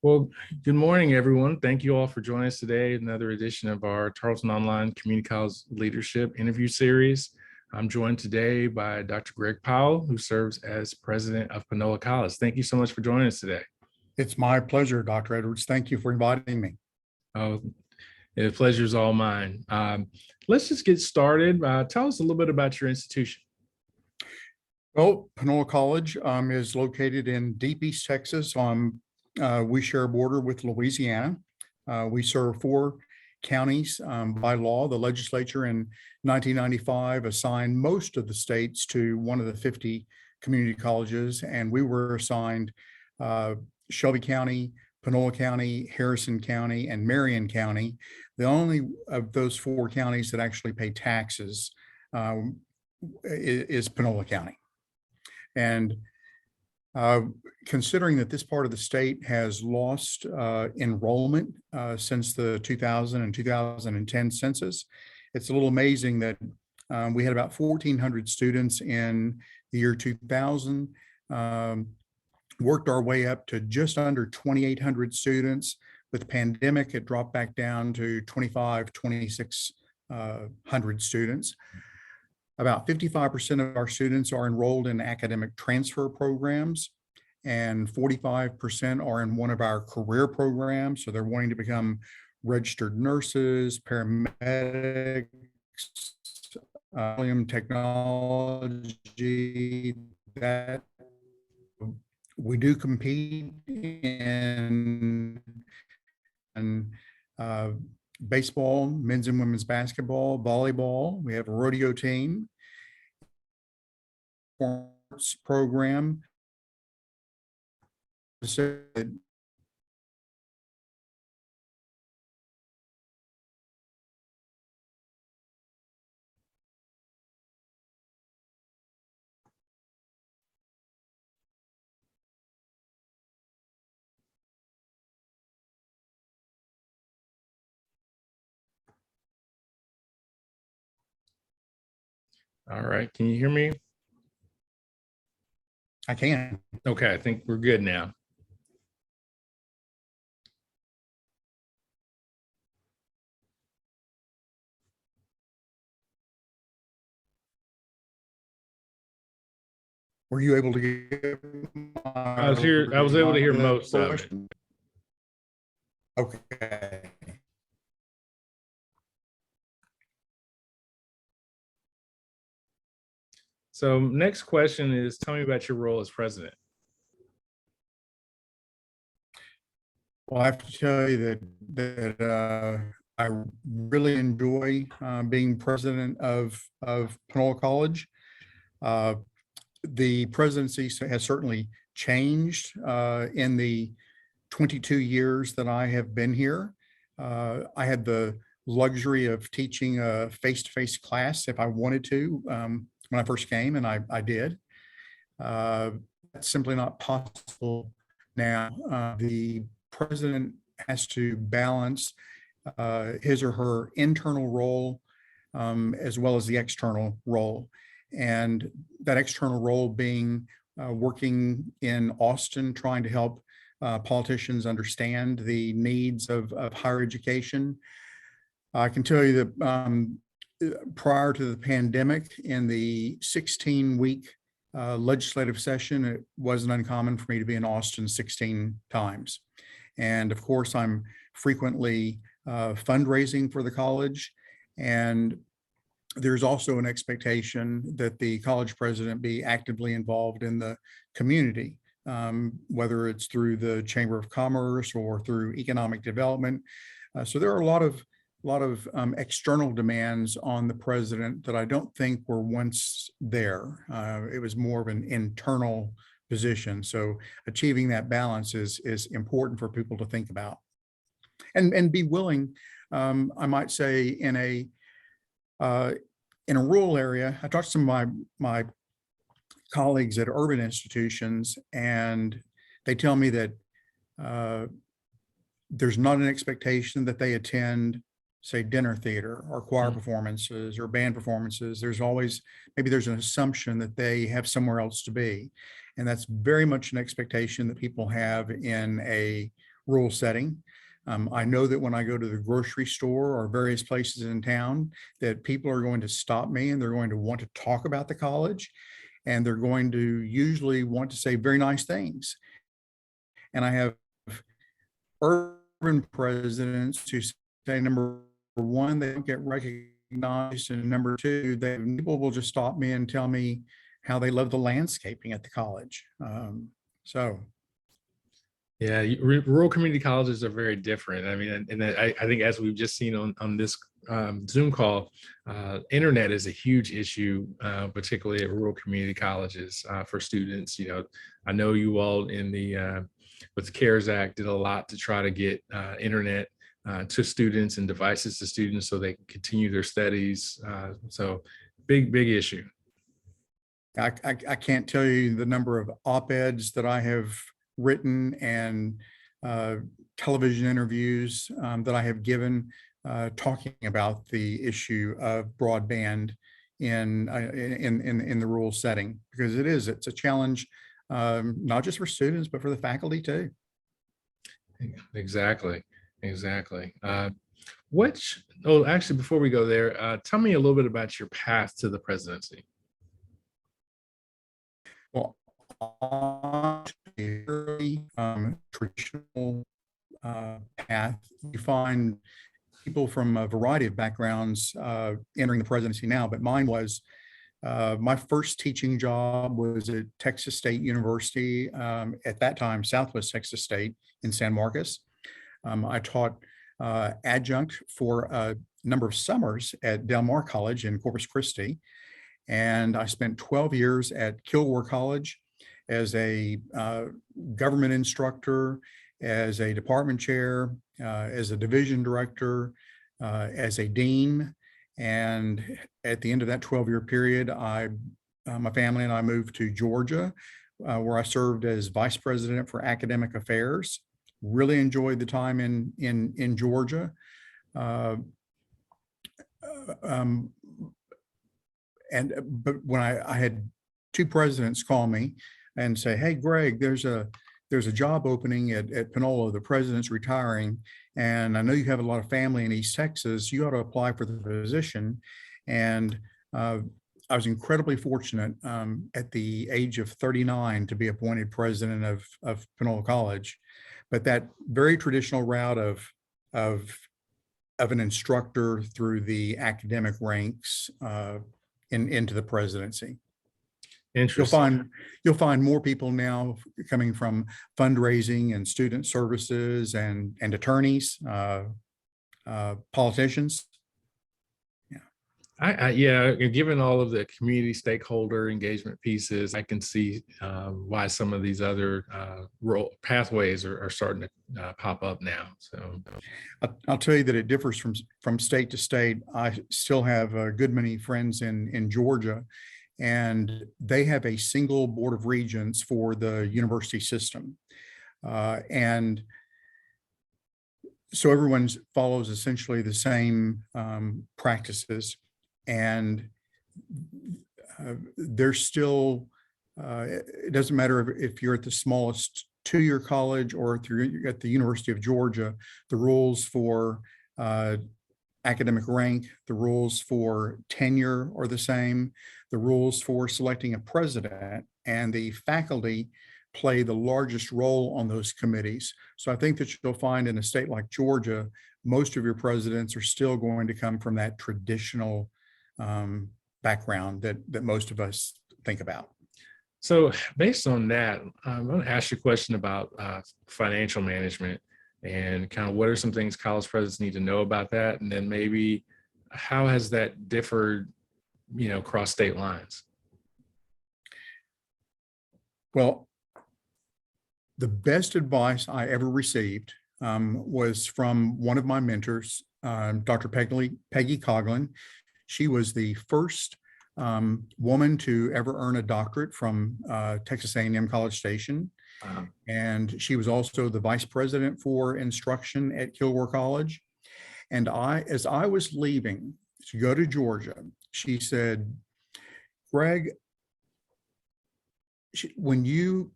Well, good morning, everyone. Thank you all for joining us today. Another edition of our Tarleton Online Community College Leadership Interview Series. I'm joined today by Dr. Greg Powell, who serves as president of Panola College. Thank you so much for joining us today. It's my pleasure, Dr. Edwards. Thank you for inviting me. Oh, the pleasure is all mine. Let's just get started. Tell us a little bit about your institution. Well, Panola College is located in deep East Texas. We share a border with Louisiana. We serve 4 counties by law. The legislature in 1995 assigned most of the states to one of the 50 community colleges, and we were assigned Shelby County, Panola County, Harrison County, and Marion County. The only of those 4 counties that actually pay taxes is Panola County. And considering that this part of the state has lost enrollment since the 2000 and 2010 census, it's a little amazing that we had about 1,400 students in the year 2000, worked our way up to just under 2,800 students. With the pandemic, it dropped back down to 2,600 students. About 55% of our students are enrolled in academic transfer programs, and 45% are in one of our career programs. So they're wanting to become registered nurses, paramedics, technology. That we do compete in baseball, men's and women's basketball, volleyball. We have a rodeo team, sports program. All right. Can you hear me? I can. Okay. I think we're good now. Were you able to get I was able to hear most of it. Okay. So next question is, tell me about your role as president. Well, I have to tell you that I really enjoy being president of Panola College. The presidency has certainly changed in the 22 years that I have been here. I had the luxury of teaching a face-to-face class if I wanted to when I first came, and I did. That's simply not possible now. The president has to balance his or her internal role as well as the external role. And that external role being working in Austin, trying to help politicians understand the needs of higher education. I can tell you that prior to the pandemic, in the 16-week legislative session, it wasn't uncommon for me to be in Austin 16 times. And of course, I'm frequently fundraising for the college. And there's also an expectation that the college president be actively involved in the community, whether it's through the Chamber of Commerce or through economic development. So there are a lot of external demands on the president that I don't think were once there. It was more of an internal position. So achieving that balance is important for people to think about, and be willing. I might say in a rural area. I talked to some of my colleagues at urban institutions, and they tell me that there's not an expectation that they attend, say, dinner theater or choir performances or band performances. There's always, maybe there's an assumption that they have somewhere else to be. And that's very much an expectation that people have in a rule setting. I know that when I go to the grocery store or various places in town, that people are going to stop me and they're going to want to talk about the college, and they're going to usually want to say very nice things. And I have urban presidents who say, number one, they don't get recognized, and number two, people will just stop me and tell me how they love the landscaping at the college. So Yeah, rural community colleges are very different. I mean, and I think as we've just seen on this Zoom call, internet is a huge issue, particularly at rural community colleges for students. You know, I know you all in the with the CARES Act did a lot to try to get internet to students and devices to students so they can continue their studies. So big issue. I can't tell you the number of op-eds that I have written and television interviews that I have given talking about the issue of broadband in the rural setting, because it's a challenge, not just for students, but for the faculty too. Exactly. Actually, before we go there, tell me a little bit about your path to the presidency. Well, on a very traditional path, you find people from a variety of backgrounds entering the presidency now, but mine was my first teaching job was at Texas State University, at that time, Southwest Texas State in San Marcos. I taught adjunct for a number of summers at Del Mar College in Corpus Christi. And I spent 12 years at Kilgore College as a government instructor, as a department chair, as a division director, as a dean. And at the end of that 12-year period, my family and I moved to Georgia, where I served as vice president for academic affairs. Really enjoyed the time in Georgia. But when I had two presidents call me and say, "Hey, Greg, there's a job opening at Panola. The president's retiring, and I know you have a lot of family in East Texas. You ought to apply for the position." And I was incredibly fortunate at the age of 39 to be appointed president of Panola College. But that very traditional route of an instructor through the academic ranks into the presidency. Interesting. You'll find more people now coming from fundraising and student services and attorneys, politicians. Yeah, given all of the community stakeholder engagement pieces, I can see why some of these other role pathways are starting to pop up now. So I'll tell you that it differs from state to state. I still have a good many friends in Georgia, and they have a single board of regents for the university system. And so everyone follows essentially the same practices. And there's still, it doesn't matter if you're at the smallest two-year college or if you're at the University of Georgia, the rules for academic rank, the rules for tenure are the same, the rules for selecting a president, and the faculty play the largest role on those committees. So I think that you'll find in a state like Georgia, most of your presidents are still going to come from that traditional background that most of us think about. So based on that, I'm going to ask you a question about financial management and kind of what are some things college presidents need to know about that, and then maybe how has that differed, across state lines? Well, the best advice I ever received was from one of my mentors, Dr. Peggy Coughlin. She was the first woman to ever earn a doctorate from Texas A&M College Station. Wow. And she was also the vice president for instruction at Kilgore College. And as I was leaving to go to Georgia, she said, "Greg, when you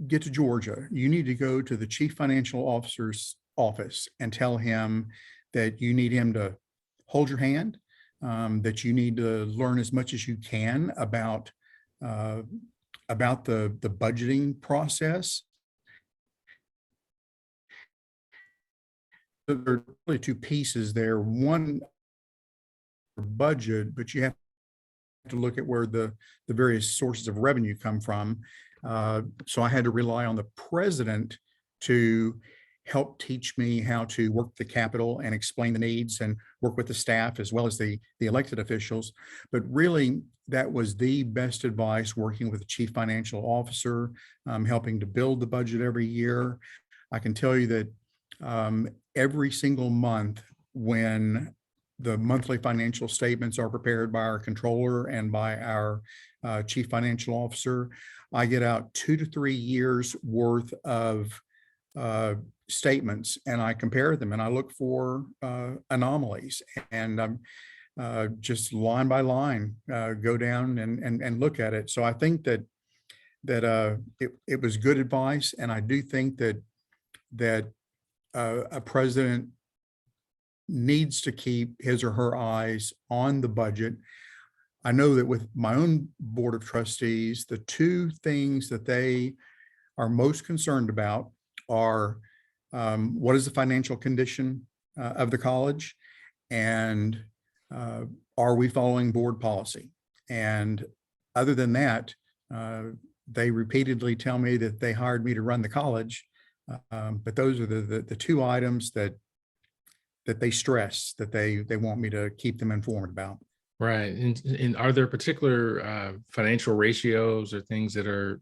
get to Georgia, you need to go to the chief financial officer's office and tell him that you need him to hold your hand, that you need to learn as much as you can uh, about the budgeting process. There are really two pieces there. One, budget, but you have to look at where the various sources of revenue come from. So I had to rely on the president to help teach me how to work the Capitol and explain the needs and work with the staff as well as the elected officials. But really, that was the best advice, working with the chief financial officer, helping to build the budget every year. I can tell you that every single month, when the monthly financial statements are prepared by our controller and by our chief financial officer, I get out 2 to 3 years worth of statements, and I compare them and I look for anomalies, and I'm just line by line go down and look at it. So I think that it was good advice, and I do think that a president needs to keep his or her eyes on the budget. I know that with my own board of trustees, the two things that they are most concerned about are what is the financial condition of the college, and are we following board policy? And other than that, they repeatedly tell me that they hired me to run the college. But those are the two items that they stress, that they want me to keep them informed about. Right. And are there particular financial ratios or things that are,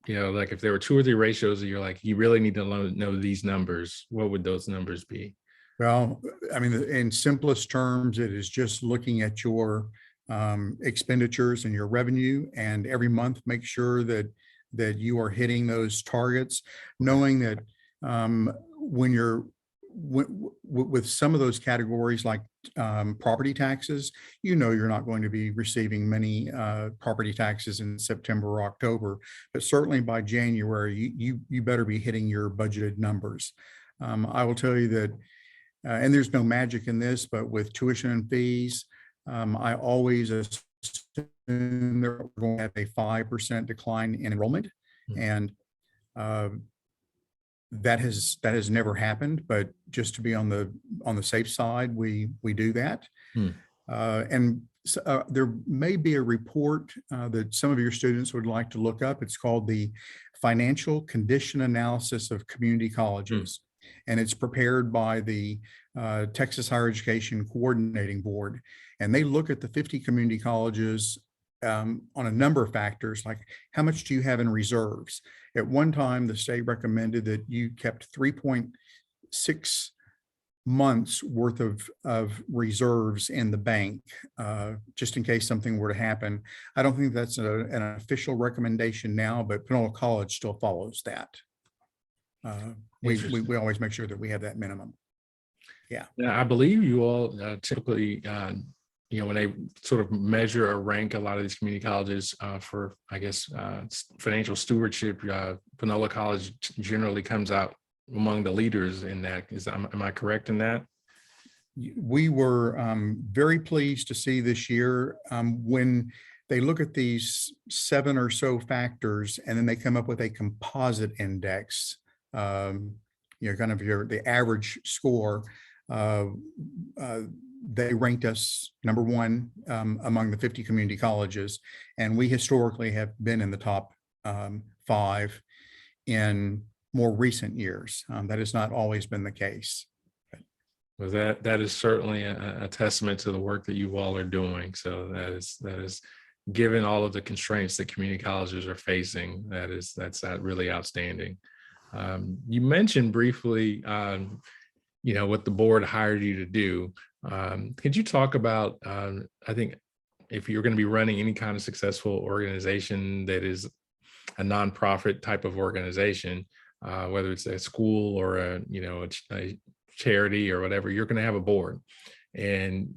like if there were 2 or 3 ratios that you're like, you really need to know these numbers, what would those numbers be? Well, I mean, in simplest terms, it is just looking at your expenditures and your revenue, and every month make sure that you are hitting those targets, knowing that when you're with some of those categories like property taxes, you're not going to be receiving many property taxes in September or October, but certainly by January, you better be hitting your budgeted numbers. I will tell you that, and there's no magic in this, but with tuition and fees, I always assume they're going to have a 5% decline in enrollment, and that has never happened, but just to be on the safe side, we do that. And there may be a report that some of your students would like to look up. It's called the Financial Condition Analysis of Community Colleges, and it's prepared by the Texas Higher Education Coordinating Board, and they look at the 50 community colleges on a number of factors, like how much do you have in reserves? At one time, the state recommended that you kept 3.6 months worth of reserves in the bank, just in case something were to happen. I don't think that's an official recommendation now, but Panola College still follows that. We always make sure that we have that minimum. Yeah, I believe you all typically when they sort of measure or rank a lot of these community colleges for, I guess, financial stewardship, Panola College generally comes out among the leaders in that. Am I correct in that? We were very pleased to see this year when they look at these 7 or so factors, and then they come up with a composite index, kind of the average score. They ranked us number 1 among the 50 community colleges, and we historically have been in the top 5 in more recent years. That has not always been the case. Well, that is certainly a testament to the work that you all are doing. So that is given all of the constraints that community colleges are facing, that's really outstanding. You mentioned briefly, what the board hired you to do. Could you talk about, I think if you're going to be running any kind of successful organization that is a nonprofit type of organization, whether it's a school or a charity or whatever, you're going to have a board, and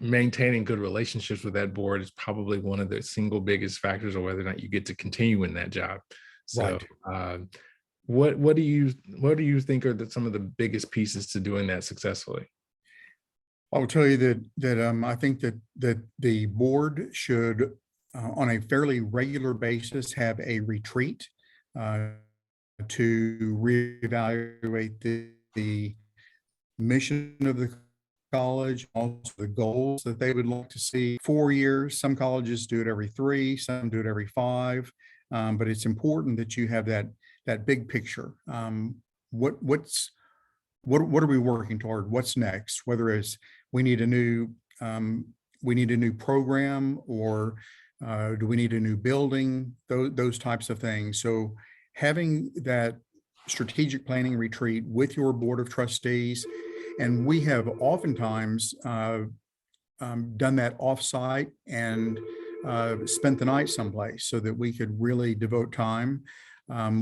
maintaining good relationships with that board is probably one of the single biggest factors of whether or not you get to continue in that job. So, Right. what do you think are some of the biggest pieces to doing that successfully? I will tell you that I think that the board should, on a fairly regular basis, have a retreat uh, to reevaluate the mission of the college, also the goals that they would like to see. 4 years, some colleges do it every 3, some do it every 5, but it's important that you have that big picture. What's what are we working toward? What's next? Whether it's we need a new um, we need a new program, or do we need a new building? Those types of things. So having that strategic planning retreat with your board of trustees, and we have oftentimes done that offsite and spent the night someplace so that we could really devote time.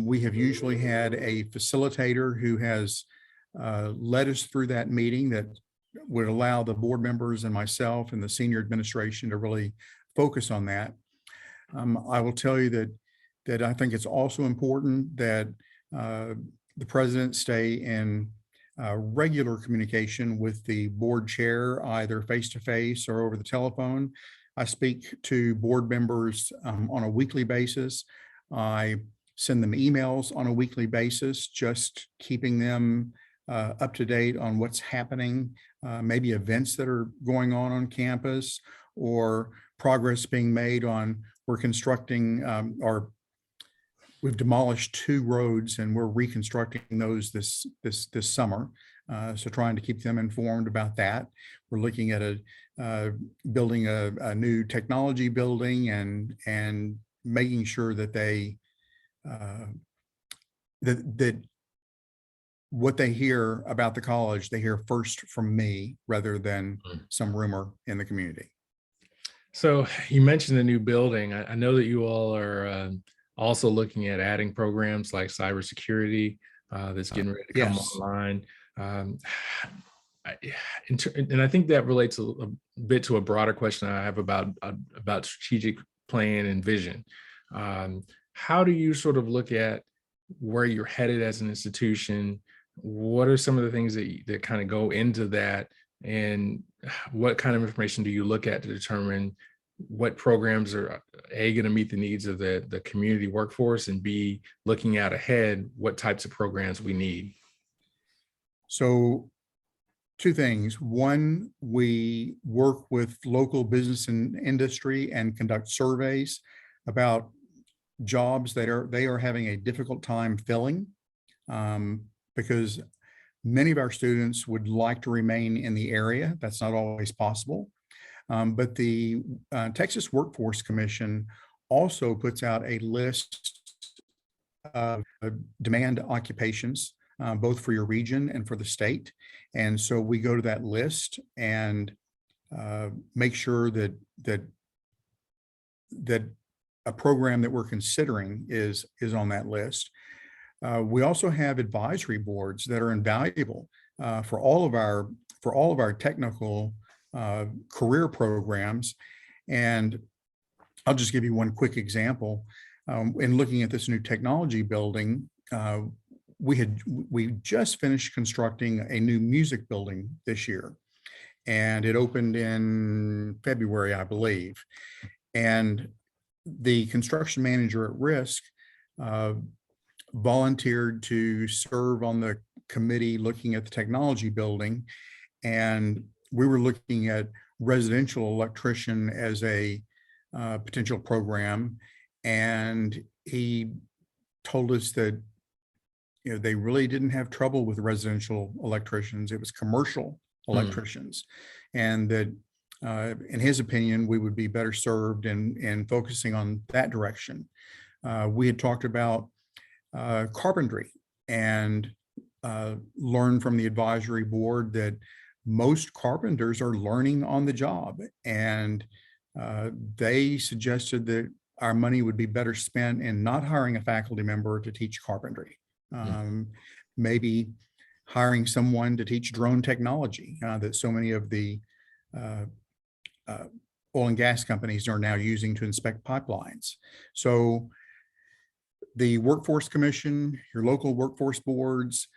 We have usually had a facilitator who has led us through that meeting that would allow the board members and myself and the senior administration to really focus on that. I will tell you that I think it's also important that uh, the president stay in regular communication with the board chair, either face-to-face or over the telephone. I speak to board members on a weekly basis. I send them emails on a weekly basis, just keeping them up to date on what's happening, maybe events that are going on campus, or progress being made on we're constructing or we've demolished 2 roads and we're reconstructing those this summer. So trying to keep them informed about that. We're looking at building a new technology building, and making sure that they that what they hear about the college, they hear first from me rather than Mm. some rumor in the community. So you mentioned the new building. I know that you all are also looking at adding programs like cybersecurity that's getting ready to come Yes. online. Um, I, and I think that relates a bit to a broader question I have about strategic plan and vision. How do you sort of look at where you're headed as an institution? What are some of the things that kind of go into that? And what kind of information do you look at to determine what programs are A, going to meet the needs of the community workforce, and B, looking out ahead, what types of programs we need? So 2 things. One, we work with local business and industry and conduct surveys about jobs that they are having a difficult time filling, because many of our students would like to remain in the area. That's not always possible. But the Texas Workforce Commission also puts out a list of demand occupations, both for your region and for the state. And so we go to that list and make sure that a program that we're considering is on that list. We also have advisory boards that are invaluable for all of our technical career programs. And I'll just give you one quick example. In looking at this new technology building, we just finished constructing a new music building this year, and it opened in February, I believe. And the construction manager at risk uh, volunteered to serve on the committee looking at the technology building, and we were looking at residential electrician as a potential program. And he told us that they really didn't have trouble with residential electricians. It was commercial Hmm. electricians, and that in his opinion, we would be better served in focusing on that direction. We had talked about carpentry, and learned from the advisory board that most carpenters are learning on the job, and they suggested that our money would be better spent in not hiring a faculty member to teach carpentry. Um, Maybe hiring someone to teach drone technology that so many of the uh, uh, oil and gas companies are now using to inspect pipelines. So The Workforce Commission, your local workforce boards,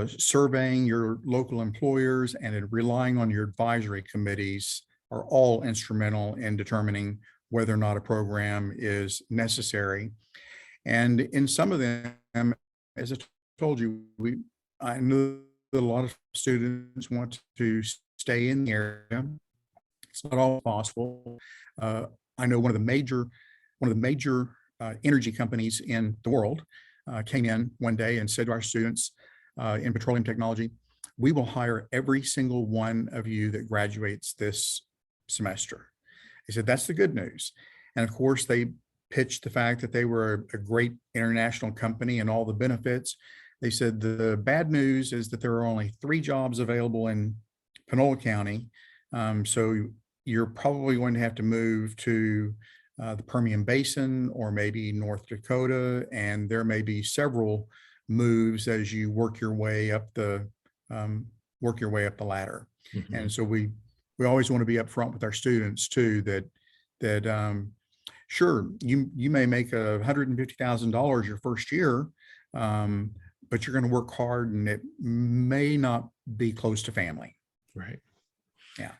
surveying your local employers, and relying on your advisory committees are all instrumental in determining whether or not a program is necessary. And in some of them, as I told you, I know that a lot of students want to stay in the area. It's not all possible. I know one of the major energy companies in the world came in one day and said to our students in petroleum technology, "We will hire every single one of you that graduates this semester." They said, "That's the good news." And of course, they pitched the fact that they were a great international company and all the benefits. They said the bad news is that there are only 3 jobs available in Panola County. So you're probably going to have to move to the Permian Basin or maybe North Dakota, and there may be several moves as you work your way up the ladder. Mhm. And so we always want to be upfront with our students too, that sure, you may make $150,000 your first year, but you're going to work hard, and it may not be close to family. Right. Yeah.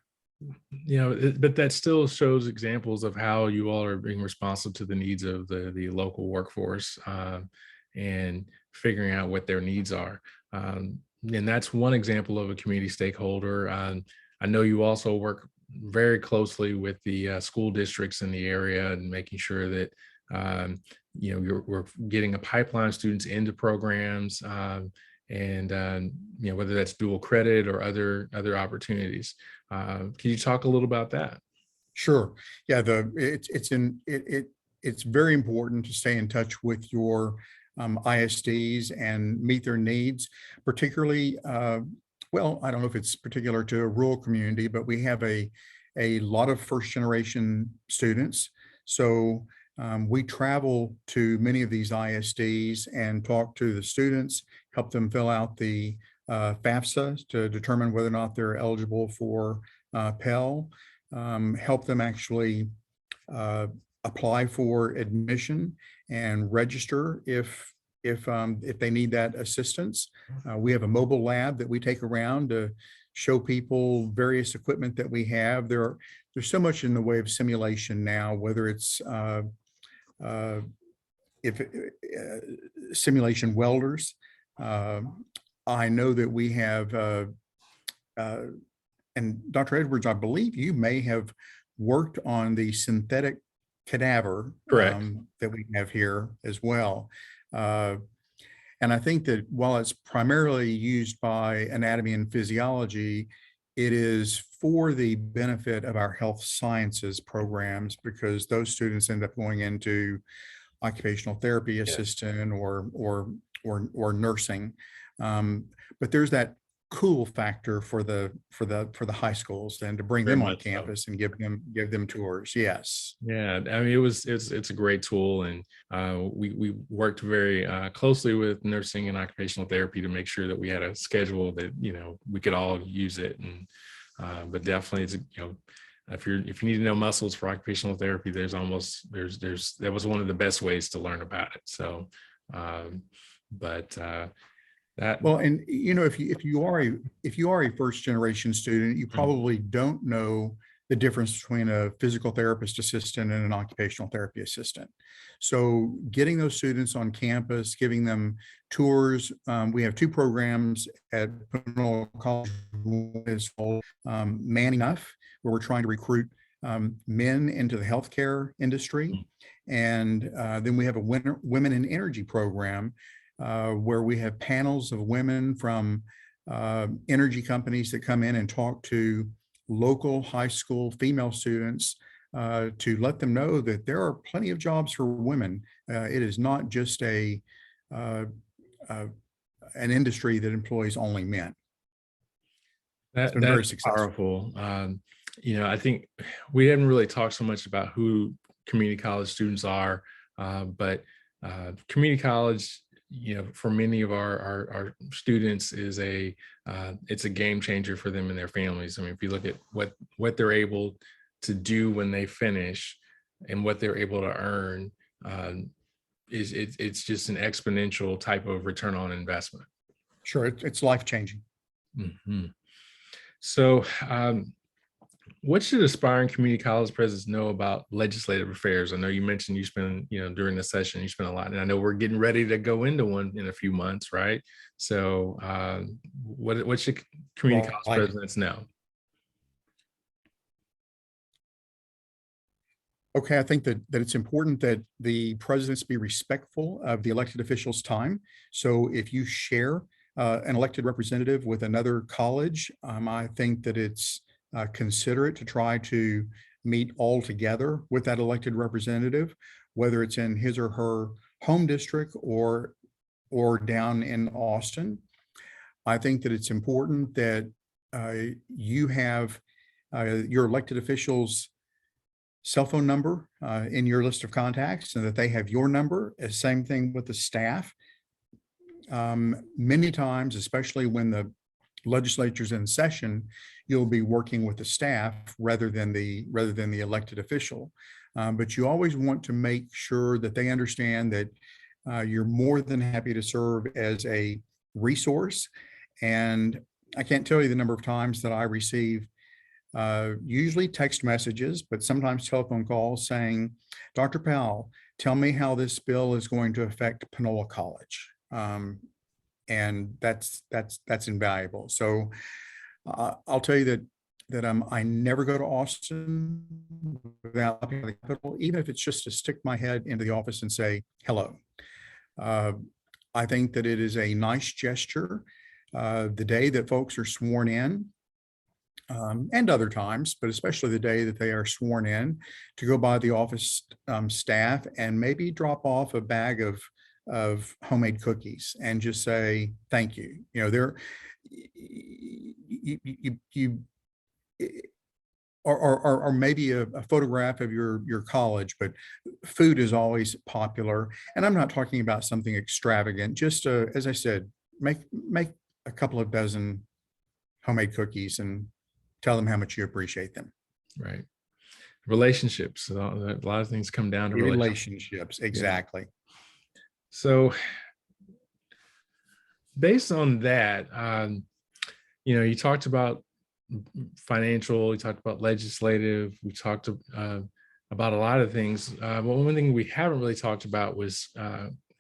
But that still shows examples of how you all are being responsive to the needs of the local workforce, and figuring out what their needs are. And that's one example of a community stakeholder. I know you also work very closely with the school districts in the area and making sure that we're getting a pipeline of students into programs, and whether that's dual credit or other opportunities. Can you talk a little about that? Sure. Yeah, it's very important to stay in touch with your ISDs and meet their needs, particularly, well, I don't know if it's particular to a rural community, but we have a lot of first generation students. So we travel to many of these ISDs and talk to the students, help them fill out the FAFSA to determine whether or not they're eligible for Pell, help them actually apply for admission and register if they need that assistance. We have a mobile lab that we take around to show people various equipment that we have. There's so much in the way of simulation now, whether it's if simulation welders. I know that we have, and Dr. Edwards, I believe you may have worked on the synthetic cadaver Correct. that we have here as well. And I think that while it's primarily used by anatomy and physiology, it is for the benefit of our health sciences programs, because those students end up going into occupational therapy assistant or nursing. But there's that cool factor for the high schools, and to bring Very them on much so. campus and give them tours. Yes. Yeah, I mean, it's a great tool, and we worked very closely with nursing and occupational therapy to make sure that we had a schedule that we could all use it. And but definitely, it's if you need to know muscles for occupational therapy, that was one of the best ways to learn about it. So, but that Well, and if you are a first generation student, you probably don't know the difference between a physical therapist assistant and an occupational therapy assistant. So getting those students on campus, giving them tours. We have 2 programs at Panola College. One is called Man Enough, where we're trying to recruit men into the healthcare industry. And then we have a Women in Energy program, where we have panels of women from energy companies that come in and talk to local high school female students to let them know that there are plenty of jobs for women. It is not just an industry that employs only men. It's been very that's successful. powerful. I think we haven't really talked so much about who community college students are, but community college, for many of our students, is it's a game changer for them and their families. I mean, if you look at what they're able to do when they finish and what they're able to earn, it's just an exponential type of return on investment. Sure, it's life-changing. Mhm. So, what should aspiring community college presidents know about legislative affairs? I know you mentioned you spend, during the session, you spend a lot, and I know we're getting ready to go into one in a few months, right? So, what should community college Right. presidents know? Okay, I think that it's important that the presidents be respectful of the elected officials' time. So if you share an elected representative with another college, I think that it's considerate to try to meet all together with that elected representative, whether it's in his or her home district or down in Austin. I think that it's important that you have your elected officials' cell phone number in your list of contacts and that they have your number. Same thing with the staff. Many times, especially when the legislature's in session, you'll be working with the staff rather than the elected official. But you always want to make sure that they understand that you're more than happy to serve as a resource. And I can't tell you the number of times that I receive usually text messages, but sometimes telephone calls saying, Dr. Powell, tell me how this bill is going to affect Panola College. And that's invaluable. So I'll tell you that I never go to Austin without the Capitol, even if it's just to stick my head into the office and say hello. I think that it is a nice gesture. The day that folks are sworn in, and other times, but especially the day that they are sworn in, to go by the office staff and maybe drop off a bag of homemade cookies and just say thank you. They're you or maybe a photograph of your college, but food is always popular. And I'm not talking about something extravagant. Just as I said, make a couple of dozen homemade cookies and tell them how much you appreciate them. Right. Relationships. A lot of things come down to Relationships, Yeah. exactly. So based on that, you talked about financial, you talked about legislative, we talked about a lot of things. But one thing we haven't really talked about was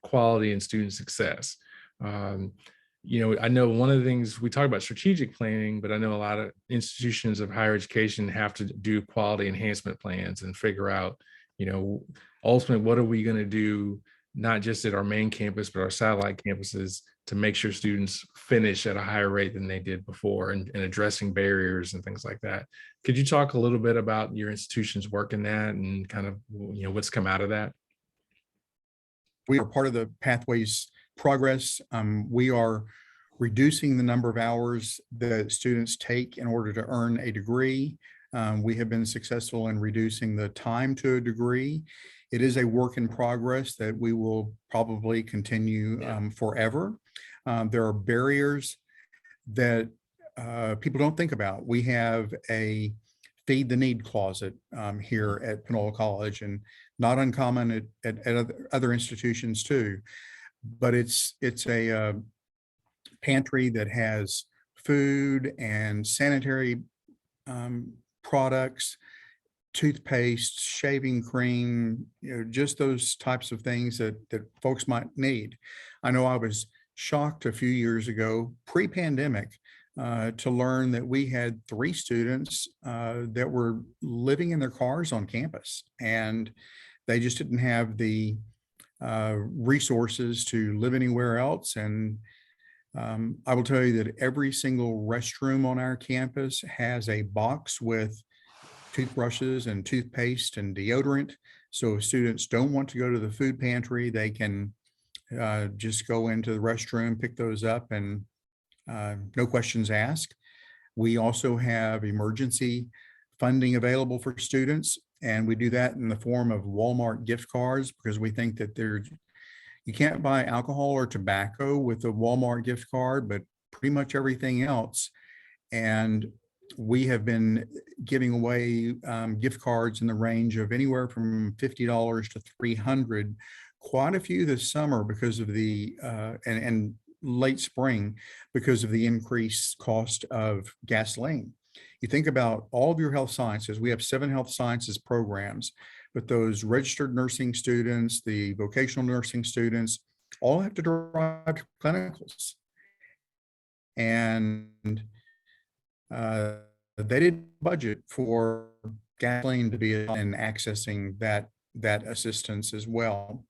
quality and student success. I know one of the things we talk about strategic planning, but I know a lot of institutions of higher education have to do quality enhancement plans and figure out, ultimately, what are we going to do, not just at our main campus, but our satellite campuses, to make sure students finish at a higher rate than they did before, and addressing barriers and things like that. Could you talk a little bit about your institution's work in that and kind of, what's come out of that? We are part of the Pathways progress. We are reducing the number of hours that students take in order to earn a degree. We have been successful in reducing the time to a degree. It is a work in progress that we will probably continue forever. There are barriers that people don't think about. We have a feed the need closet here at Panola College, and not uncommon at other institutions too. But it's a pantry that has food and sanitary products, toothpaste, shaving cream, just those types of things that folks might need. I know I was shocked a few years ago, pre-pandemic, to learn that we had 3 students that were living in their cars on campus, and they just didn't have the resources to live anywhere else. And I will tell you that every single restroom on our campus has a box with toothbrushes and toothpaste and deodorant. So if students don't want to go to the food pantry, they can just go into the restroom, pick those up, and no questions asked. We also have emergency funding available for students, and we do that in the form of Walmart gift cards, because we think that you can't buy alcohol or tobacco with a Walmart gift card, but pretty much everything else. And we have been giving away gift cards in the range of anywhere from $50 to $300 quite a few this summer because of the and late spring because of the increased cost of gasoline. You think about all of your health sciences. We have 7 health sciences programs, but those registered nursing students, the vocational nursing students, all have to drive to clinicals. And they didn't budget for gasoline to be in accessing that assistance as well.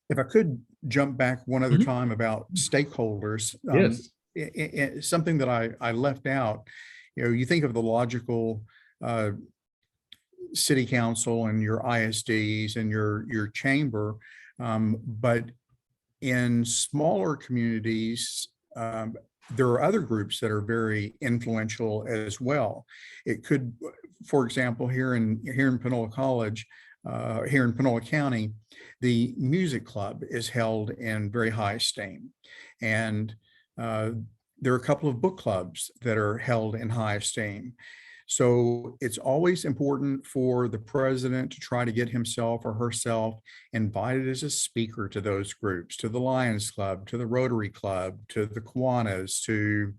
If I could jump back one other Mhm. time about stakeholders, Yes. something that I left out, you think of the logical uh, city council and your ISDs and your chamber, but in smaller communities, there are other groups that are very influential as well. It could, for example, here in Panola College, here in Panola County, the music club is held in very high esteem, and uh, there are a couple of book clubs that are held in high esteem. So it's always important for the president to try to get himself or herself invited as a speaker to those groups, to the Lions Club, to the Rotary Club, to the Kiwanis, to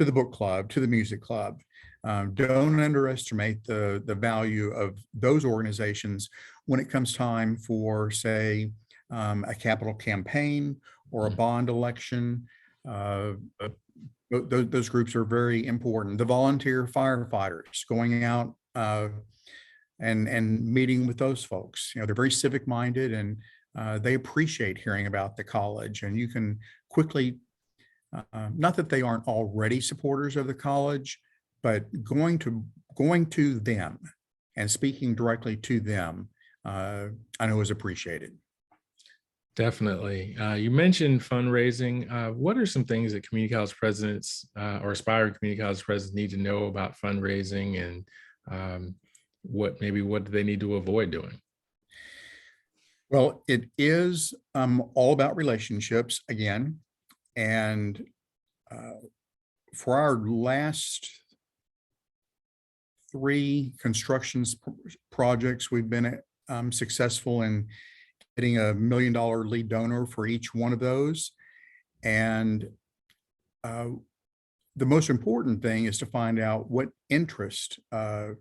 the book club, to the music club. Don't underestimate the value of those organizations when it comes time for, say, a capital campaign or a bond election. Those groups are very important. The volunteer firefighters going out and meeting with those folks. They're very civic minded, and they appreciate hearing about the college. And you can quickly, not that they aren't already supporters of the college, but going to them and speaking directly to them, I know is appreciated. Definitely. You mentioned fundraising. What are some things that community college presidents or aspiring community college presidents need to know about fundraising, and what do they need to avoid doing? Well, it is all about relationships again. And for our last 3 constructions projects, we've been successful in getting $1 million lead donor for each one of those. And the most important thing is to find out what interest a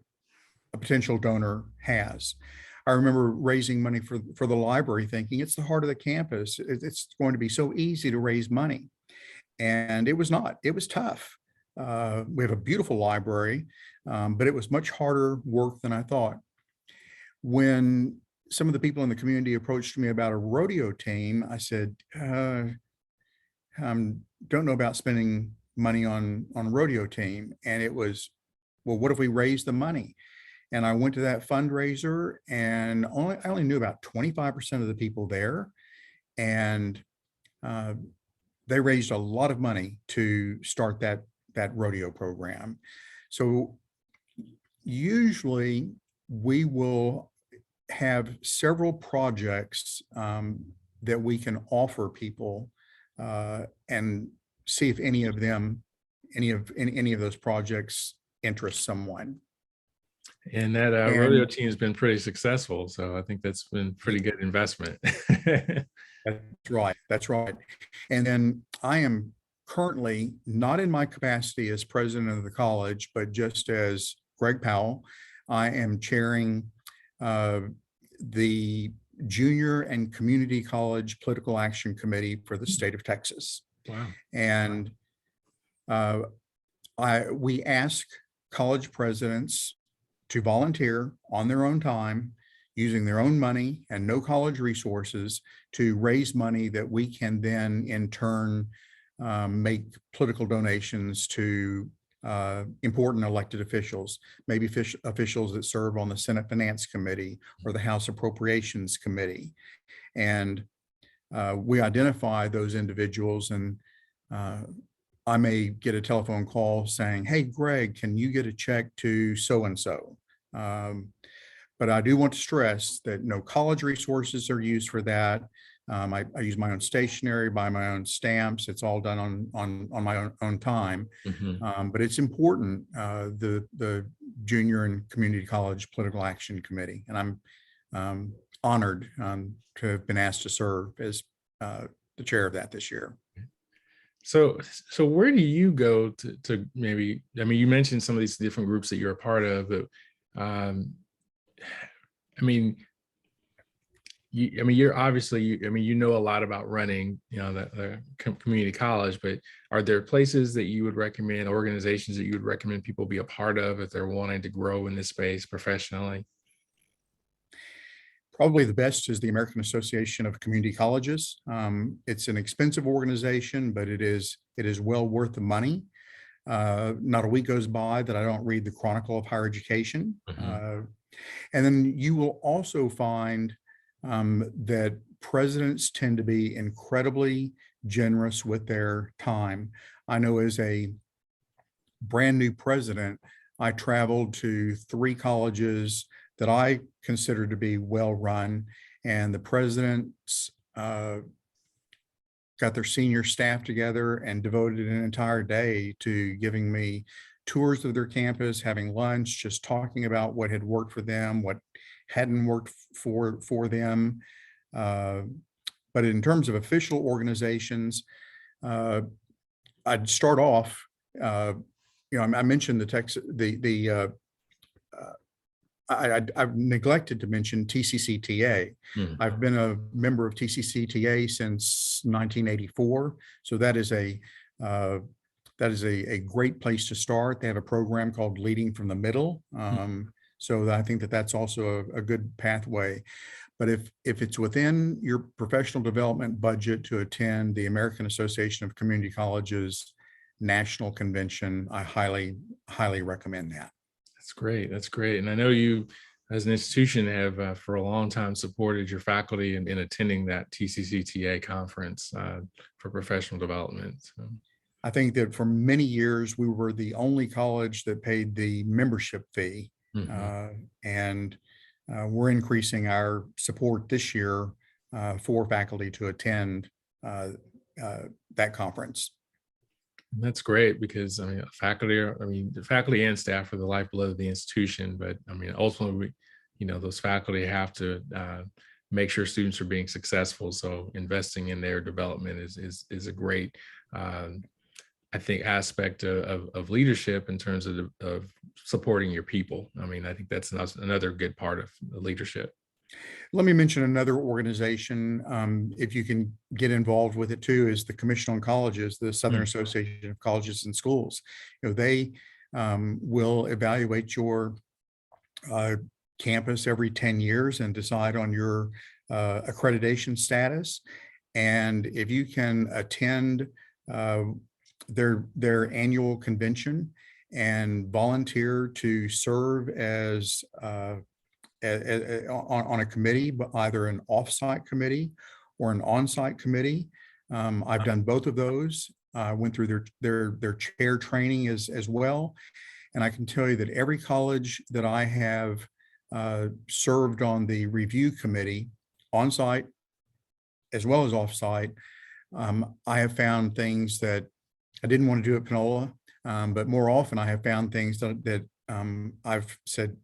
potential donor has. I remember raising money for the library, thinking it's the heart of the campus. It's going to be so easy to raise money. And it was not. It was tough. We have a beautiful library, but it was much harder work than I thought. When some of the people in the community approached me about a rodeo team, I said, don't know about spending money on rodeo team. And it was, well, what if we raise the money? And I went to that fundraiser, and I only knew about 25% of the people there. And they raised a lot of money to start that rodeo program. So usually we will have several projects that we can offer people and see if any of those projects interest someone. And that rodeo And team has been pretty successful, so I think that's been pretty good investment. that's right. That's right. And then I am currently not in my capacity as president of the college, but just as Greg Powell. I am chairing the Junior and Community College Political Action Committee for the state of Texas. Wow. And we ask college presidents to volunteer on their own time, using their own money and no college resources, to raise money that we can then in turn make political donations to important elected officials, maybe officials that serve on the Senate Finance Committee or the House Appropriations Committee. And we identify those individuals, and I may get a telephone call saying, hey, Greg, can you get a check to so-and-so? But I do want to stress that no college resources are used for that. I use my own stationery, buy my own stamps. It's all done on my own time. Mhm. But it's important, the Junior and Community College Political Action Committee. And honored to have been asked to serve as the chair of that this year. So, so where do you go to maybe, I mean, you mentioned some of these different groups that you're a part of, but I mean, you're obviously, you know a lot about running, the community college, but are there places that you would recommend, organizations that you would recommend people be a part of if they're wanting to grow in this space professionally? Probably the best is the American Association of Community Colleges. It's an expensive organization, but it is well worth the money. Not a week goes by that I don't read the Chronicle of Higher Education. And then you will also find that presidents tend to be incredibly generous with their time. I know as a brand new president, I traveled to 3 colleges that I consider to be well run, and the presidents got their senior staff together and devoted an entire day to giving me tours of their campus, having lunch, just talking about what had worked for them, what hadn't worked for them. But in terms of official organizations, I'd start off. I mentioned the Texas, I've neglected to mention TCCTA. I've been a member of TCCTA since 1984, so that is a great place to start. They have a program called Leading from the Middle, so I think that that's also a good pathway. But if it's within your professional development budget to attend the American Association of Community Colleges National Convention, I highly recommend that. That's great. That's great. And I know you, as an institution, have for a long time supported your faculty in attending that TCCTA conference for professional development. So. I think that for many years, we were the only college that paid the membership fee. And we're increasing our support this year for faculty to attend that conference. That's great because the faculty and staff are the lifeblood of the institution. But ultimately, those faculty have to make sure students are being successful. So investing in their development is a great, I think, aspect of leadership in terms of supporting your people. I think that's another good part of leadership. Let me mention another organization, if you can get involved with it too, is the Commission on Colleges, the Southern Association of Colleges and Schools. They will evaluate your campus every 10 years and decide on your accreditation status. And if you can attend their annual convention and volunteer to serve as on a committee, but either an offsite committee or an on-site committee. I've done both of those. I went through their chair training as well. And I can tell you that every college that I have served on the review committee, on-site as well as off-site, I have found things that I didn't want to do at Panola, but more often I have found things that I've said,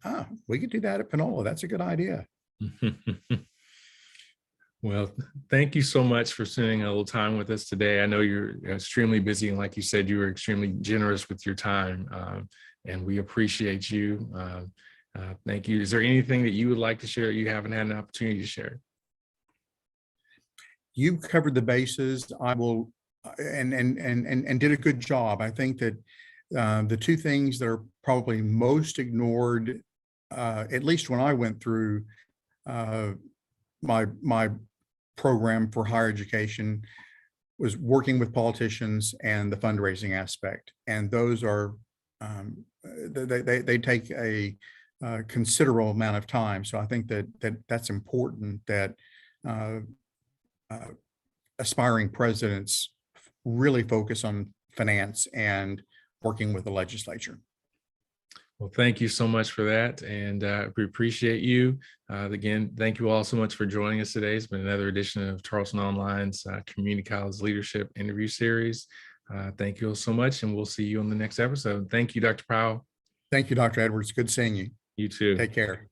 we could do that at Panola. That's a good idea. Well, thank you so much for spending a little time with us today. I know you're extremely busy, and like you said, you were extremely generous with your time, and we appreciate you. Thank you. Is there anything that you would like to share you haven't had an opportunity to share? You covered the bases. I will, and did a good job. I think that the two things that are probably most ignored, at least when I went through my program for higher education, was working with politicians and the fundraising aspect. And those are, they take a considerable amount of time. So I think that's important, that aspiring presidents really focus on finance and working with the legislature. Well, thank you so much for that. And we appreciate you. Again, thank you all so much for joining us today. It's been another edition of Charleston Online's Community College Leadership Interview Series. Thank you all so much, and we'll see you on the next episode. Thank you, Dr. Powell. Thank you, Dr. Edwards. Good seeing you. You too. Take care.